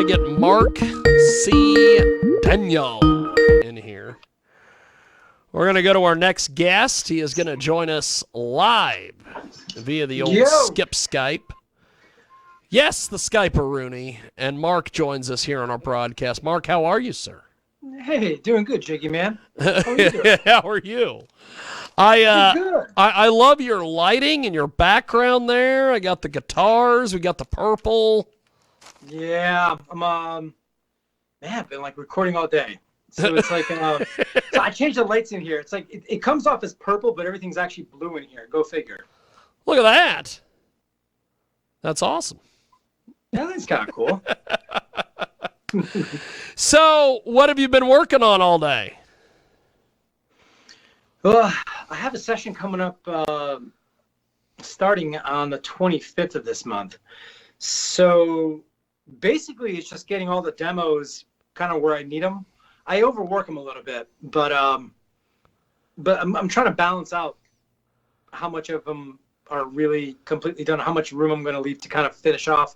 get Marc C. Daniel in here. We're going to go to our next guest. He is going to join us live via the old Skip Skype. Yes, the Skype-a-rooney. And Marc joins us here on our broadcast. Marc, how are you, sir? Hey, doing good, Jiggy, man. How are you doing? How are you? I love your lighting and your background there. I got the guitars. We got the purple. Yeah, man, I've been like recording all day. So it's like, so I changed the lights in here. It's like, it comes off as purple, but everything's actually blue in here. Go figure. Look at that. That's awesome. Yeah, that's kind of cool. So, what have you been working on all day? Well, I have a session coming up starting on the 25th of this month. So basically, it's just getting all the demos kind of where I need them. I overwork them a little bit, but I'm trying to balance out how much of them are really completely done, how much room I'm going to leave to kind of finish off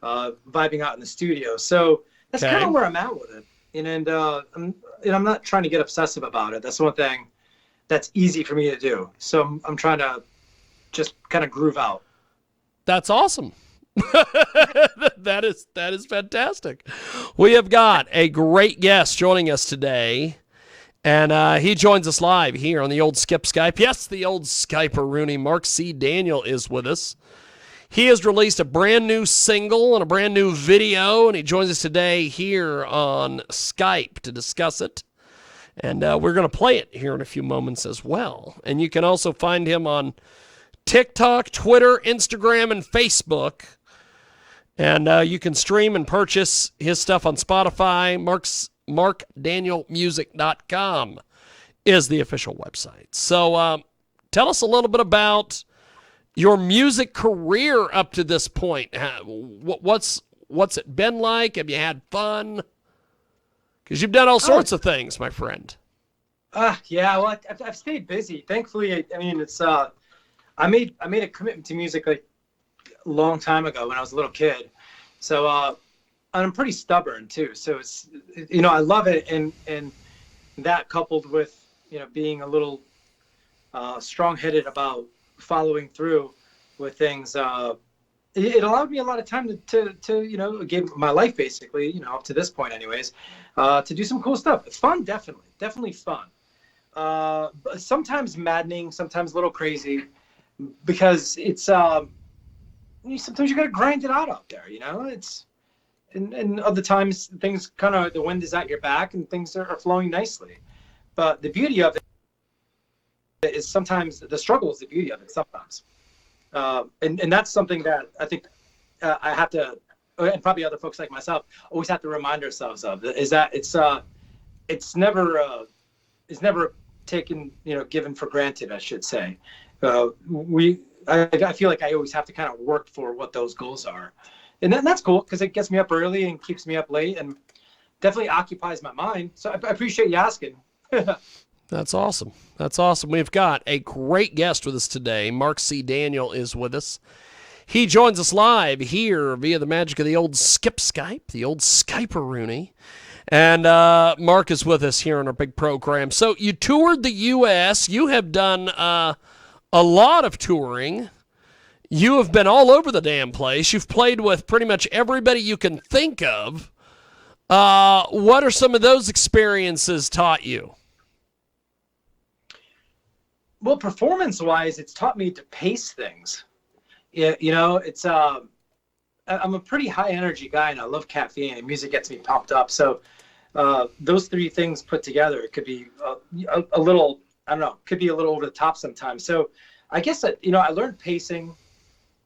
vibing out in the studio. So that's kind of where I'm at with it. And I'm not trying to get obsessive about it. That's one thing that's easy for me to do. So I'm trying to just kind of groove out. That's awesome. That is fantastic. We have got a great guest joining us today, and he joins us live here on the old Skip Skype. Yes, the old Skype-a-rooney. Marc C. Daniel is with us. He has released a brand new single and a brand new video, and he joins us today here on Skype to discuss it. And we're going to play it here in a few moments as well. And you can also find him on TikTok, Twitter, Instagram, and Facebook. And you can stream and purchase his stuff on Spotify. MarcDanielMusic.com is the official website. So tell us a little bit about your music career up to this point. What's it been like? Have you had fun? Because you've done all sorts of things, my friend. Yeah, well, I've stayed busy. Thankfully, I mean, it's I made a commitment to music like a long time ago when I was a little kid. So and I'm pretty stubborn too. So it's, I love it, and that coupled with being a little strong-headed about following through with things. It allowed me a lot of time to give my life basically, up to this point anyways, to do some cool stuff. It's fun, definitely fun. But sometimes maddening, sometimes a little crazy, because it's sometimes you gotta grind it out there. It's and other times things kind of, the wind is at your back and things are flowing nicely. But the beauty of it is sometimes the struggle is the beauty of it sometimes. And that's something that I think I have to, and probably other folks like myself, always have to remind ourselves of, is that it's never taken, given for granted, I should say. I feel like I always have to kind of work for what those goals are. And that's cool because it gets me up early and keeps me up late and definitely occupies my mind. So I appreciate you asking. That's awesome. That's awesome. We've got a great guest with us today. Marc C. Daniel is with us. He joins us live here via the magic of the old Skip Skype, the old Skype-a-rooney. And Marc is with us here on our big program. So you toured the U.S. You have done a lot of touring. You have been all over the damn place. You've played with pretty much everybody you can think of. What are some of those experiences taught you? Well, performance-wise, it's taught me to pace things. It's I'm a pretty high-energy guy, and I love caffeine, and music gets me pumped up. So those three things put together, it could be a little, I don't know, could be a little over the top sometimes. So I guess that, I learned pacing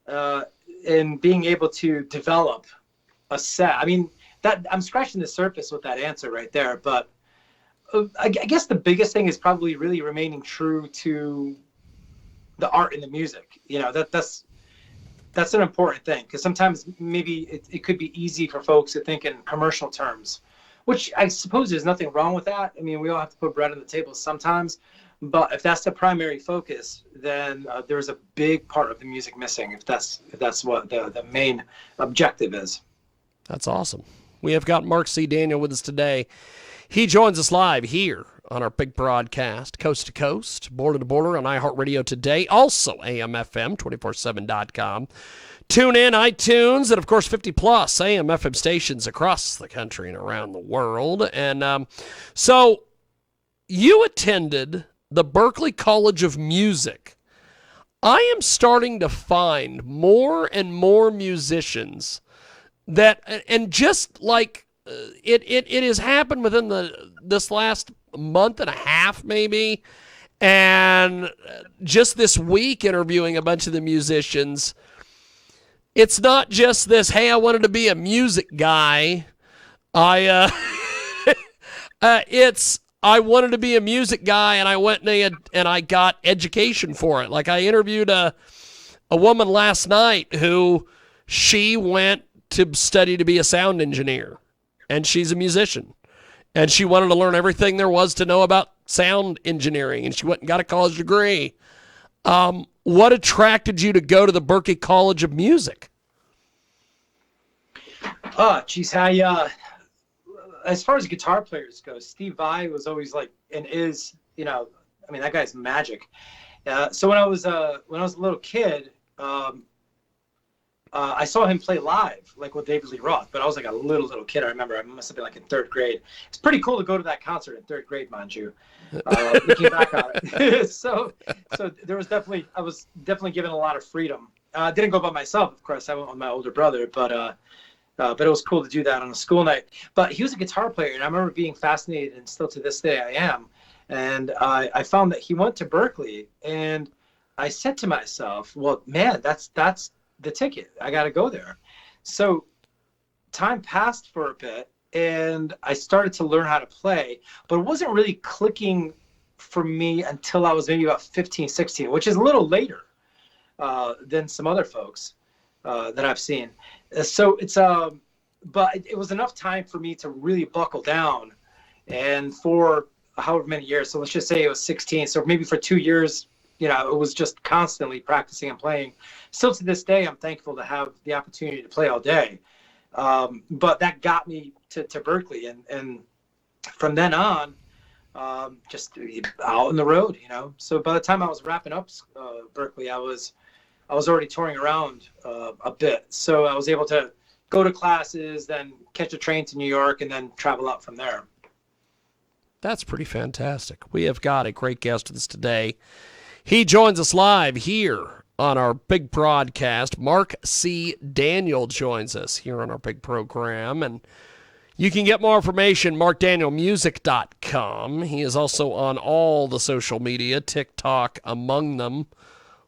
and being able to develop a set. I mean, that I'm scratching the surface with that answer right there, but I guess the biggest thing is probably really remaining true to the art and the music. That's an important thing, because sometimes maybe it could be easy for folks to think in commercial terms, which I suppose there's nothing wrong with that. I mean, we all have to put bread on the table sometimes, but if that's the primary focus, then there's a big part of the music missing, if that's what the main objective is. That's awesome. We have got Marc C. Daniel with us today. He joins us live here on our big broadcast, coast to coast, border to border on iHeartRadio today, also AMFM247.com. Tune in, iTunes, and of course 50-plus AM/FM stations across the country and around the world. And so you attended the Berklee College of Music. I am starting to find more and more musicians that, and just like it has happened within this last month and a half maybe, and just this week interviewing a bunch of the musicians, it's not just this, hey, I wanted to be a music guy. It's, I wanted to be a music guy, and I went and I got education for it. Like, I interviewed a woman last night who, she went to study to be a sound engineer, and she's a musician. And she wanted to learn everything there was to know about sound engineering, and she went and got a college degree. What attracted you to go to the Berklee College of Music? Oh, geez, as far as guitar players go, Steve Vai was always like, and is, I mean, that guy's magic. So when I was a little kid, I saw him play live, like with David Lee Roth, but I was like a little kid. I remember I must have been like in third grade. It's pretty cool to go to that concert in third grade, mind you. Looking back on it. so there was I was definitely given a lot of freedom. I didn't go by myself, of course. I went with my older brother, but it was cool to do that on a school night. But he was a guitar player, and I remember being fascinated, and still to this day I am. And I found that he went to Berklee, and I said to myself, well, man, that's the ticket. I got to go there. So time passed for a bit, and I started to learn how to play, but it wasn't really clicking for me until I was maybe about 15, 16, which is a little later than some other folks that I've seen. So it's, but it was enough time for me to really buckle down, and for however many years, so let's just say it was 16. So maybe for 2 years, it was just constantly practicing and playing. Still to this day, I'm thankful to have the opportunity to play all day. But that got me to Berklee, and from then on, just out on the road, So by the time I was wrapping up Berklee, I was already touring around a bit. So I was able to go to classes, then catch a train to New York, and then travel out from there. That's pretty fantastic. We have got a great guest with us today. He joins us live here on our big broadcast. Marc C. Daniel joins us here on our big program. And you can get more information, marcdanielmusic.com. He is also on all the social media, TikTok among them.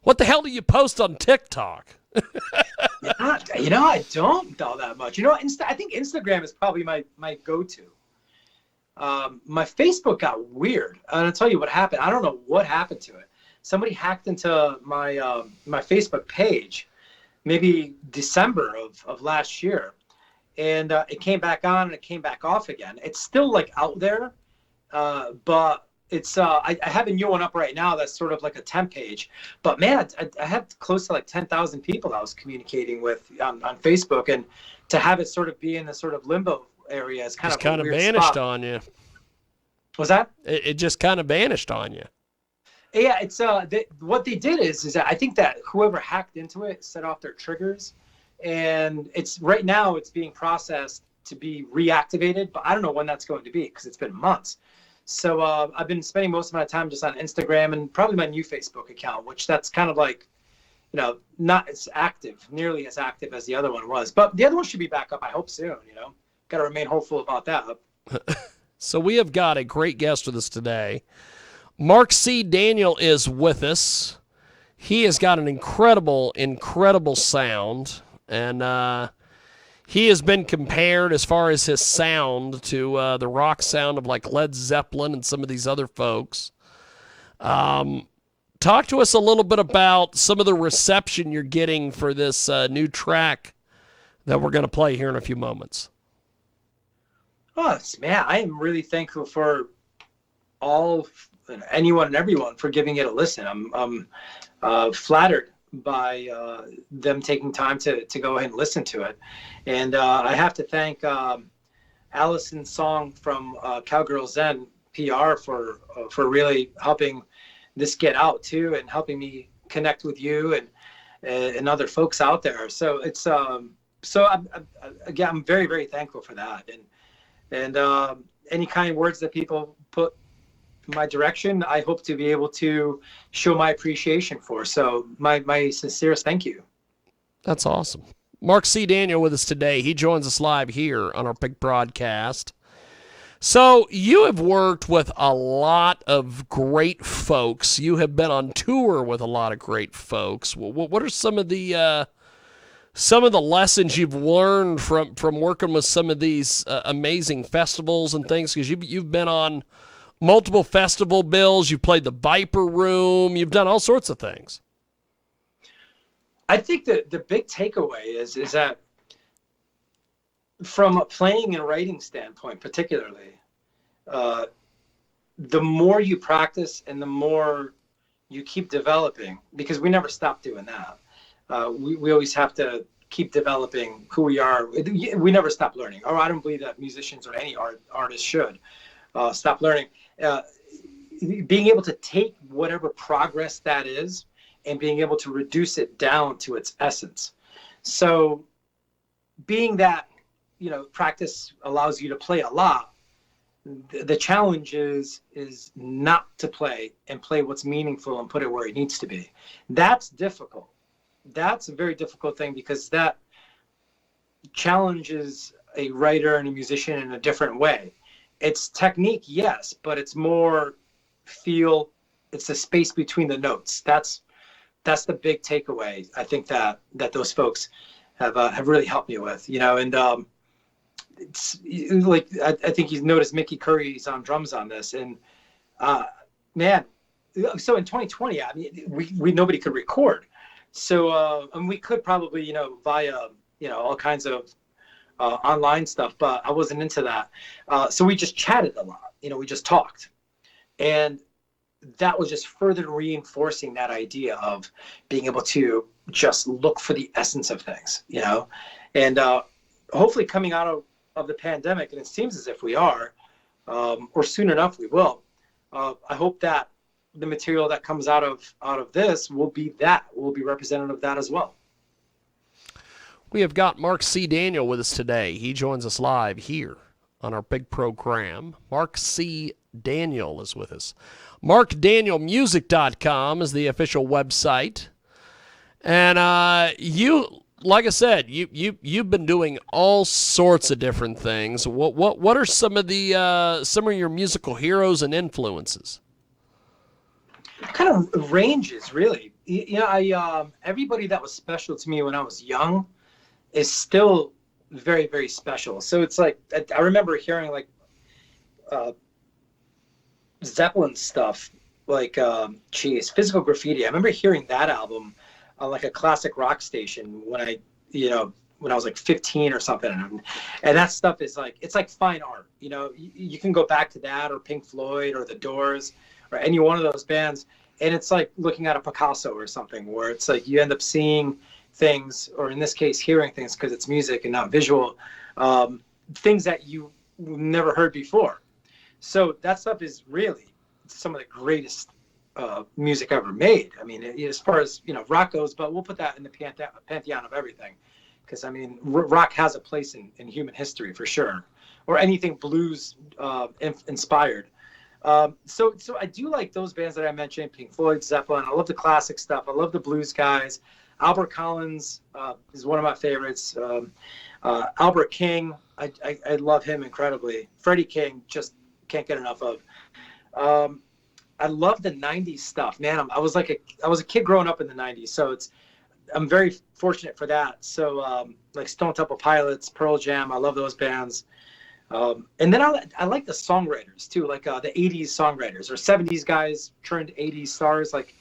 What the hell do you post on TikTok? I don't all that much. I think Instagram is probably my go-to. My Facebook got weird. And I'll tell you what happened. I don't know what happened to it. Somebody hacked into my my Facebook page, maybe December of last year, and it came back on and it came back off again. It's still like out there, but it's I have a new one up right now that's sort of like a temp page. But man, I had close to like 10,000 people I was communicating with on Facebook, and to have it sort of be in the sort of limbo area is kind of a weird vanished spot. on you. Was that? It just kind of vanished on you. Yeah, it's what they did is that I think that whoever hacked into it set off their triggers, and it's right now it's being processed to be reactivated, but I don't know when that's going to be because it's been months. So I've been spending most of my time just on Instagram and probably my new Facebook account, which that's kind of like, not as active, nearly as active as the other one was. But the other one should be back up, I hope soon, Got to remain hopeful about that. So we have got a great guest with us today. Marc C. Daniel is with us. He has got an incredible sound, and he has been compared as far as his sound to the rock sound of like Led Zeppelin and some of these other folks. Talk to us a little bit about some of the reception you're getting for this new track that we're going to play here in a few moments. Oh, man, I am really thankful for anyone and everyone for giving it a listen. I'm flattered by them taking time to go ahead and listen to it. And I have to thank Allison Song from Cowgirl Zen PR for really helping this get out too, and helping me connect with you and other folks out there. So it's again, I'm very, very thankful for that. And any kind of words that people put my direction, I hope to be able to show my appreciation for. So my sincerest thank you. That's awesome. Marc C. Daniel with us today. He joins us live here on our big broadcast. So you have worked with a lot of great folks. You have been on tour with a lot of great folks. What are some of the lessons you've learned from working with some of these amazing festivals and things? Because you've been on multiple festival bills. You've played the Viper Room. You've done all sorts of things. I think that the big takeaway is that from a playing and writing standpoint, particularly, the more you practice and the more you keep developing, because we never stop doing that. We always have to keep developing who we are. We never stop learning. Or I don't believe that musicians or any artists should stop learning. Being able to take whatever progress that is and being able to reduce it down to its essence. So being that, practice allows you to play a lot, the challenge is not to play and play what's meaningful and put it where it needs to be. That's difficult. That's a very difficult thing, because that challenges a writer and a musician in a different way. It's technique, yes, but it's more feel. It's the space between the notes. That's the big takeaway. I think that those folks have really helped me with, and it's like I think you've noticed Mickey Curry's on drums on this, and man, so in 2020, I mean, we nobody could record, so and we could probably via all kinds of online stuff, but I wasn't into that, so we just chatted a lot, we just talked, and that was just further reinforcing that idea of being able to just look for the essence of things, and hopefully coming out of the pandemic, and it seems as if we are, or soon enough we will. I hope that the material that comes out of this will be representative of that as well. We have got Marc C. Daniel with us today. He joins us live here on our big program. Marc C. Daniel is with us. MarcDanielMusic.com is the official website. And you, like I said, you've been doing all sorts of different things. What are some of your musical heroes and influences? Kind of ranges, really. I everybody that was special to me when I was young is still very, very special. So it's like I remember hearing like Zeppelin stuff, like Physical Graffiti. I remember hearing that album on like a classic rock station when I was like 15 or something, and that stuff is like, it's like fine art. You can go back to that or Pink Floyd or The Doors or any one of those bands, and it's like looking at a Picasso or something, where it's like you end up seeing things, or in this case hearing things, because it's music and not visual, things that you never heard before. So that stuff is really some of the greatest music ever made. I mean, as far as rock goes, but we'll put that in the pantheon of everything, because I mean, rock has a place in human history for sure, or anything blues inspired. So I do like those bands that I mentioned: Pink Floyd, Zeppelin. I love the classic stuff. I love the blues guys. Albert Collins is one of my favorites. Albert King, I love him incredibly. Freddie King, just can't get enough of. I love the 90s stuff, man. I was a kid growing up in the 90s, so I'm very fortunate for that. So like Stone Temple Pilots, Pearl Jam, I love those bands. And then I like the songwriters too, like the 80s songwriters or 70s guys turned 80s stars, like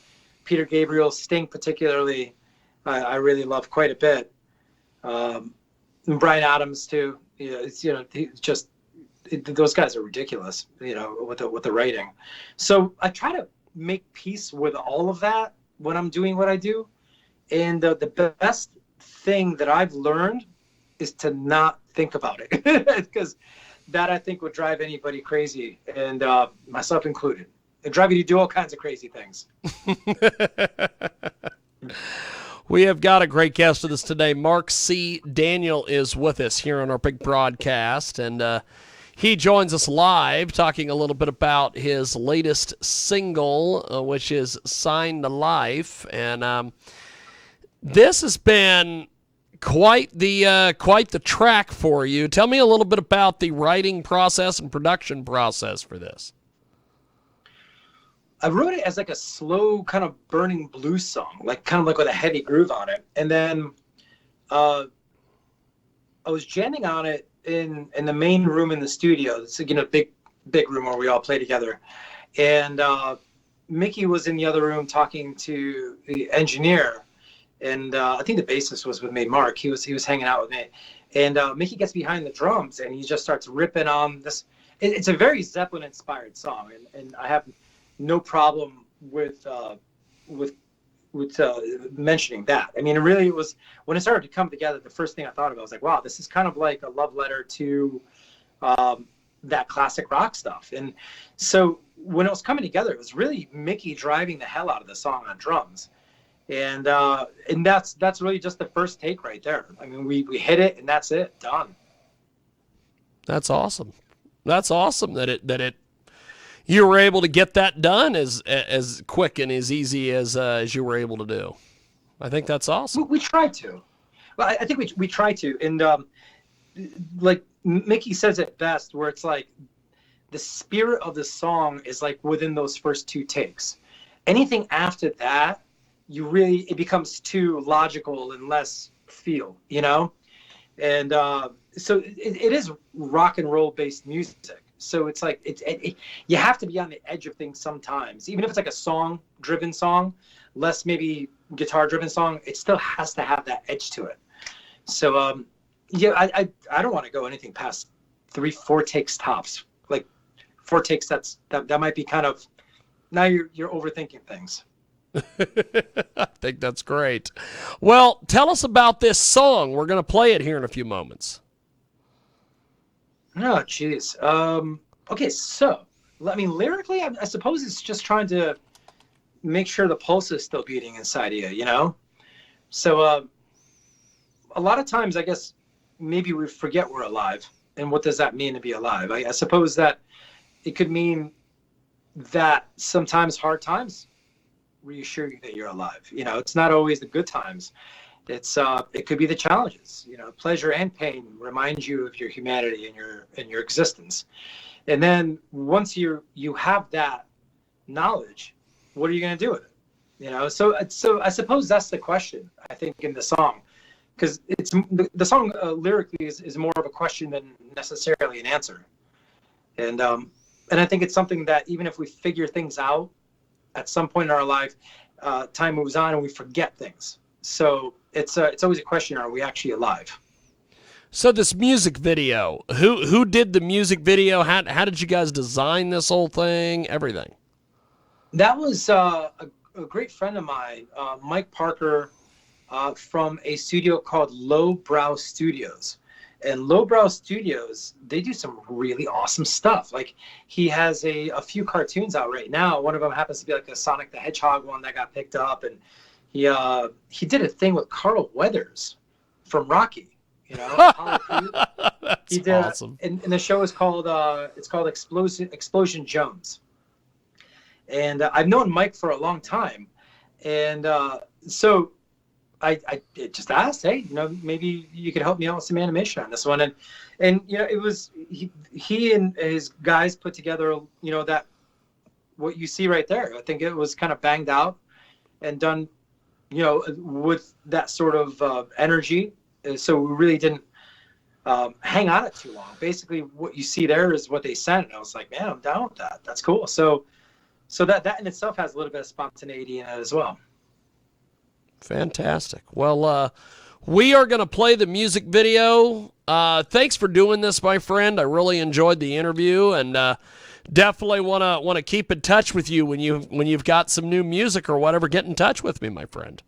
Peter Gabriel, Sting particularly. I really love quite a bit. And Bryan Adams too. Those guys are ridiculous, with the writing. So I try to make peace with all of that when I'm doing what I do. And the best thing that I've learned is to not think about it, because that I think would drive anybody crazy, and myself included. It'd drive you to do all kinds of crazy things. We have got a great guest with us today. Marc C. Daniel is with us here on our big broadcast, and he joins us live talking a little bit about his latest single, which is Sign to Life. And this has been quite the track for you. Tell me a little bit about the writing process and production process for this. I wrote it as like a slow kind of burning blues song, kind of with a heavy groove on it. And then I was jamming on it in the main room in the studio. It's a big room where we all play together. And Mickey was in the other room talking to the engineer. And I think the bassist was with me, Mark. He was hanging out with me. And Mickey gets behind the drums and he just starts ripping on this. It's a very Zeppelin-inspired song. And I have no problem with mentioning that. I mean, it was when it started to come together. The first thing I thought about was like, wow, this is kind of like a love letter to that classic rock stuff. And so when it was coming together, it was really Mickey driving the hell out of the song on drums, and that's really just the first take right there. I mean, we hit it, and that's it, done. That's awesome. That's awesome that it. You were able to get that done as quick and as easy as you were able to do. I think that's awesome. We tried to. Well, I think we tried to. And like Mickey says it best, where it's like the spirit of the song is like within those first two takes. Anything after that, it becomes too logical and less feel, And so it is rock and roll based music. So it's like you have to be on the edge of things sometimes. Even if it's like a song-driven song, less maybe guitar-driven song, it still has to have that edge to it. So I don't want to go anything past 3-4 takes tops. Like 4 takes, that might be kind of, now you're overthinking things. I think that's great. Well, tell us about this song. We're going to play it here in a few moments. Oh, geez. Okay, so, I mean, lyrically, I suppose it's just trying to make sure the pulse is still beating inside of you, So, a lot of times, I guess, maybe we forget we're alive. And what does that mean to be alive? I suppose that it could mean that sometimes hard times reassure you that you're alive. It's not always the good times. It could be the challenges, pleasure and pain remind you of your humanity and your existence. And then once you have that knowledge, what are you going to do with it? So I suppose that's the question, I think, in the song, because the song lyrically is more of a question than necessarily an answer. And I think it's something that even if we figure things out at some point in our life, time moves on and we forget things. So it's always a question: are we actually alive? So this music video, who did the music video? How did you guys design this whole thing? Everything. That was a great friend of mine, Mike Parker, from a studio called Lowbrow Studios. And Lowbrow Studios, they do some really awesome stuff. Like, he has a few cartoons out right now. One of them happens to be like a Sonic the Hedgehog one that got picked up, and he did a thing with Carl Weathers from Rocky. That's he did, awesome. And the show is called Explosion Jones. And I've known Mike for a long time, and so I just asked, hey, maybe you could help me out with some animation on this one, and it was he and his guys put together, that what you see right there. I think it was kind of banged out and done, with that sort of energy. So we really didn't hang on it too long. Basically, what you see there is what they sent, and I was like, man, I'm down with that. That's cool. So that in itself has a little bit of spontaneity in it as well. Fantastic. Well, we are going to play the music video. Thanks for doing this, my friend. I really enjoyed the interview, and definitely want to keep in touch with you when you've got some new music or whatever. Get in touch with me, my friend.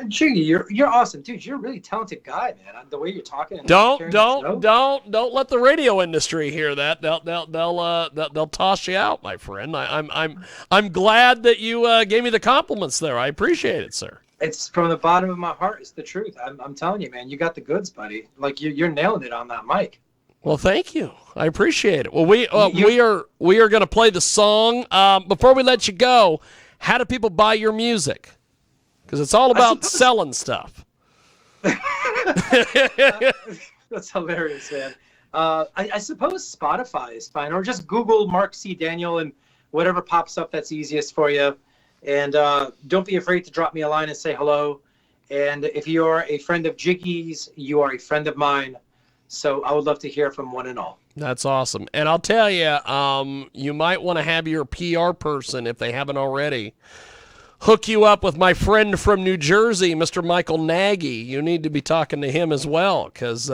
Jiggy, you're awesome, dude. You're a really talented guy, man. The way you're talking. And Don't carrying the show. let the radio industry hear that. They'll toss you out, my friend. I'm glad that you gave me the compliments there. I appreciate it, sir. It's from the bottom of my heart. It's the truth. I'm telling you, man. You got the goods, buddy. Like you're nailing it on that mic. Well, thank you. I appreciate it. Well, we are going to play the song. Before we let you go, how do people buy your music? Because it's all about selling stuff. That's hilarious, man. I suppose Spotify is fine, or just Google Marc C. Daniel and whatever pops up that's easiest for you. And don't be afraid to drop me a line and say hello. And if you are a friend of Jiggy's, you are a friend of mine. So I would love to hear from one and all. That's awesome. And I'll tell you, you might want to have your PR person, if they haven't already, hook you up with my friend from New Jersey, Mr. Michael Nagy. You need to be talking to him as well, because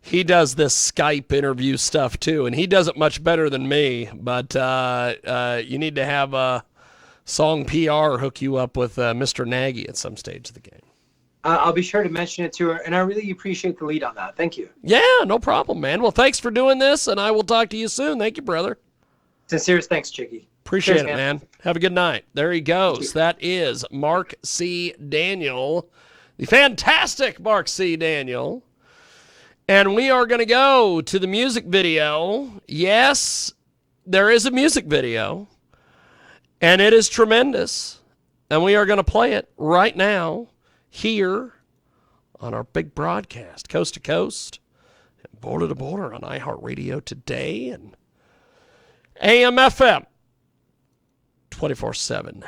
he does this Skype interview stuff too, and he does it much better than me. But you need to have Song PR hook you up with Mr. Nagy at some stage of the game. I'll be sure to mention it to her, and I really appreciate the lead on that. Thank you. Yeah, no problem, man. Well, thanks for doing this, and I will talk to you soon. Thank you, brother. Sincerest thanks, Jiggy. Appreciate it, man. Have a good night. There he goes. That is Marc C. Daniel, the fantastic Marc C. Daniel. And we are going to go to the music video. Yes, there is a music video, and it is tremendous. And we are going to play it right now here on our big broadcast, coast to coast, and border to border on iHeartRadio today and AM/FM 24/7.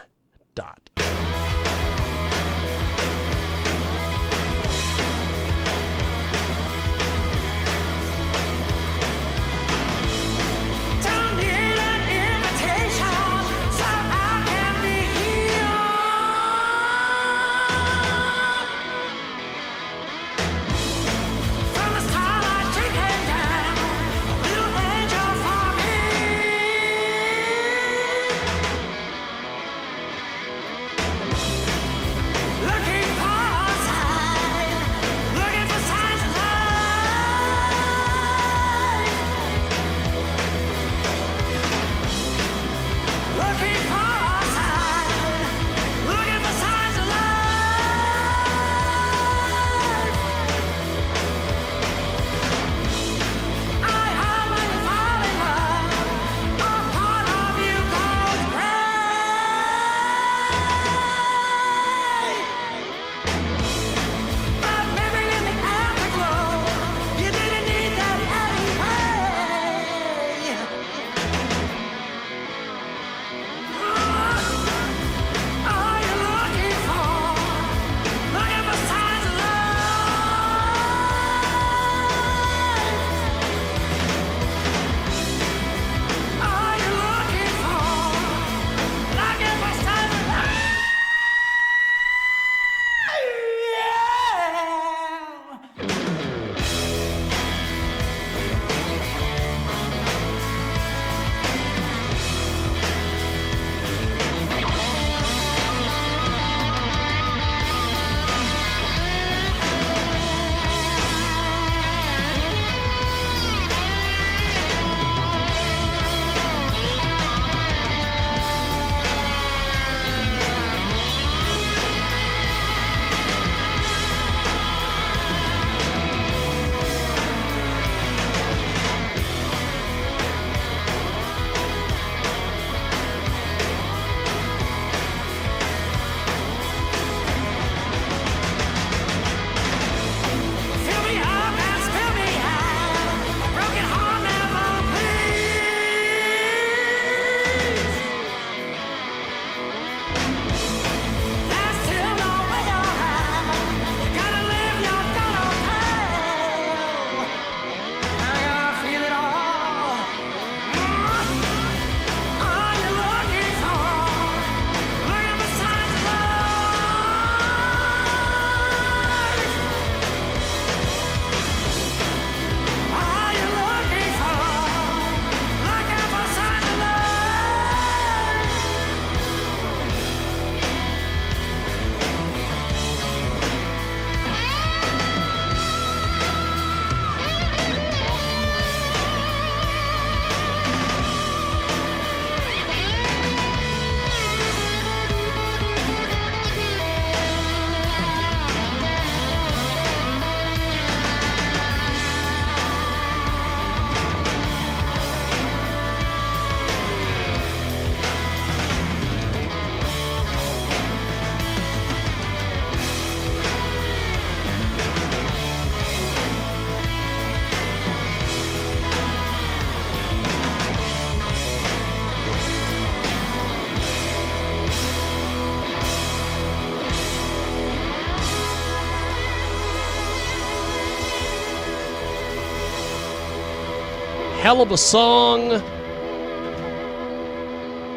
hell of a song.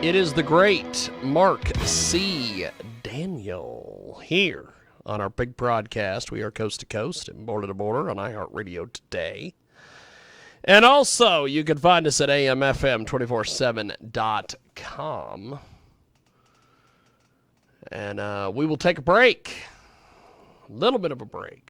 It is the great Mark C. Daniel here on our big broadcast. We are coast to coast and border to border on iHeartRadio today. And also, you can find us at amfm247.com. And we will take a break. A little bit of a break.